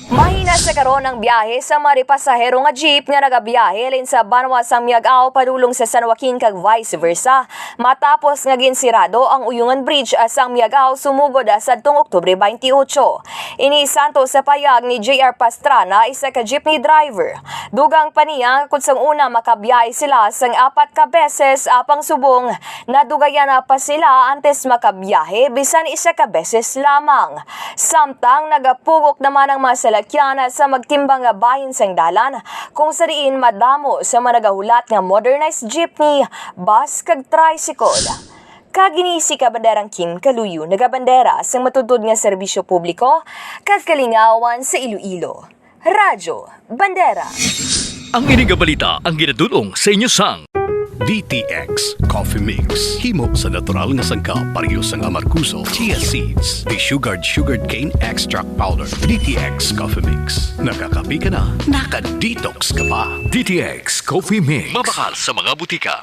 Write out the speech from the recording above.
Mahina sa karon ang biyahe sa mga pasahero nga jeep nga nagabiyahe lin sa Banwa sang Miagao padulong sa San Joaquin kag vice versa. Matapos nga ginsirado ang Uyungan Bridge sa Miagao sumugod sadtong Oktubre 28. Ini santo sa payag ni JR Pastrana, isa ka jeepney driver. Dugang pa niya kung sang una makabiyahe sila sang 4 ka beses apang subong nadugayan na pa sila antes makabiyahe bisan isa ka beses lamang. Samtang nagapugok naman ang mga salakyan sa magtimbang nga bahin sang dalan kung sa diin madamo sa managahulat nga modernized jeepney, bus kag tricycle. Kagini si Kabanderang Kim Kaluyo nagabandera sang matudtod nga serbisyo publiko kag kalingawan sa Iloilo. Radyo Bandera. Ang iniga balita ang ginadulong sa inyo sang DTX Coffee Mix. Himo sa natural nga sangkap pareho sang amarkuso, chia seeds, sugared cane extract powder. DTX Coffee Mix. Nakakapi ka na, naka-detox ka pa. DTX Coffee Mix. Mabakal sa mga butika.